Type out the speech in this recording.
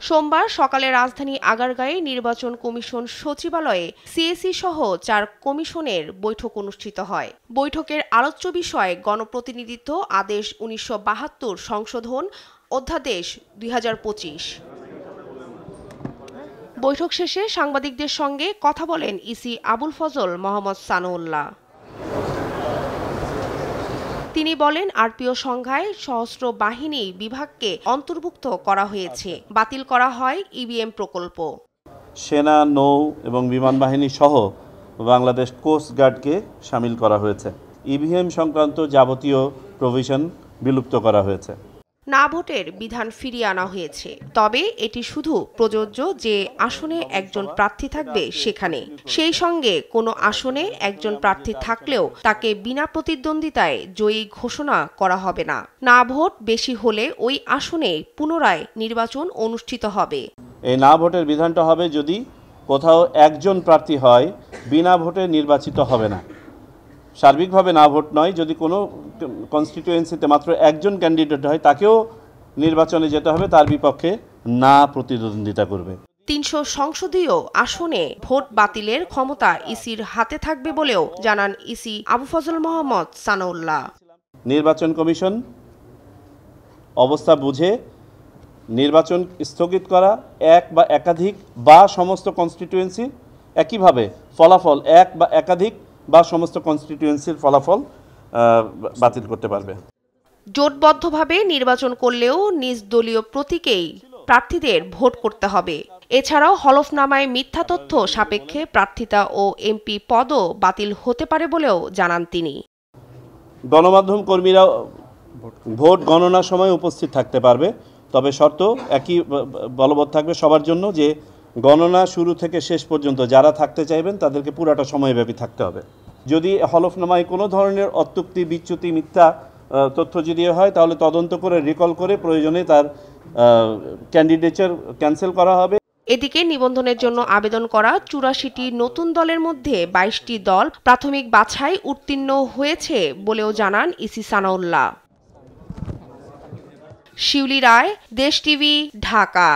সোমবার সকালে রাজধানী আগারগাঁয়ে নির্বাচন কমিশন সচিবালয়ে সিএসি সহ ৪ কমিশনের বৈঠক অনুষ্ঠিত হয়। বৈঠকের আলোচ্য বিষয় গণপ্রতিনিধিত্ব আদেশ ১৯৭২ সংশোধন অধ্যাদেশ ২০২৫। বৈঠক শেষে সাংবাদিকদের সঙ্গে কথা বলেন ইসি আবুল ফজল মোহাম্মদ সানাউল্লাহ। তিনি বলেন, আরপিও সংখ্যায় সশস্ত্র বাহিনী বিভাগকে অন্তর্ভুক্ত করা হয়েছে, বাতিল করা হয় ইভিএম প্রকল্প। সেনা, নৌ এবং বিমান বাহিনী সহ বাংলাদেশ কোস্ট গার্ডকে শামিল করা হয়েছে। ইভিএম সংক্রান্ত যাবতীয় প্রভিশন বিলুপ্ত করা হয়েছে। না ভোটের বিধান ফিরিয়ে আনা হয়েছে, তবে এটি শুধু প্রযোজ্য যে আসনে একজন প্রার্থী থাকবে সেখানে। সেই সঙ্গে কোনো আসনে একজন প্রার্থী থাকলেও তাকে বিনা প্রতিদ্বন্দ্বিতায় জয়ী ঘোষণা করা হবে না। না ভোট বেশি হলে ওই আসনে পুনরায় নির্বাচন অনুষ্ঠিত হবে। এই না ভোটের বিধানটা হবে যদি কোথাও একজন প্রার্থী হয়, বিনা ভোটে নির্বাচিত হবে না। সার্বিকভাবে না ভোট নয়, যদি কোনো কনস্টিটিউয়েন্সিতে মাত্র একজন ক্যান্ডিডেট হয় তাকেও নির্বাচনে যেতে হবে, তার বিপক্ষে না প্রতিদ্বন্দ্বিতা করবে। ৩০০ সংসদীয় আসনে ভোট বাতিলের ক্ষমতা ইসির হাতে থাকবে বলেও জানান ইসি আবু ফজল মোহাম্মদ সানাউল্লাহ। নির্বাচন কমিশন অবস্থা বুঝে নির্বাচন স্থগিত করা, এক বা একাধিক বা সমস্ত কনস্টিটিউয়েন্সি, একইভাবে ফলাফল এক বা একাধিক বা সমস্ত কনস্টিটিউয়েন্সির ফলাফল বাতিল করতে পারবে। জোটবদ্ধভাবে নির্বাচন করলেও নিজ দলীয় প্রতীকেই প্রার্থীদের ভোট করতে হবে। এছাড়াও হলফনামায় মিথ্যা তথ্য সাপেক্ষে প্রার্থিতা ও এমপি পদও বাতিল হতে পারে বলেও জানান তিনি। গণমাধ্যম কর্মীরা ভোট গণনার সময় উপস্থিত থাকতে পারবে, তবে শর্ত একই বলবৎ থাকবে সবার জন্য, যে গণনা শুরু থেকে শেষ পর্যন্ত যারা থাকতে চাইবেন তাদেরকে পুরাটা সময়ব্যাপী থাকতে হবে। যদি হলফনামায় কোনো ধরনের অত্যুক্তি, বিচ্যুতি, মিথ্যা তথ্য যদি হয়, তাহলে তদন্ত করে রিকল করে প্রয়োজনে তার ক্যান্ডিডেচার ক্যান্সেল করা হবে। এদিকে নিবন্ধনের জন্য আবেদন করা ৮৪টি নতুন দলের মধ্যে ২২টি দল প্রাথমিক বাছাই উত্তীর্ণ হয়েছে বলেও জানান ইসি সানাউল্লাহ। শিউলি রায়, দেশ টিভি, ঢাকা।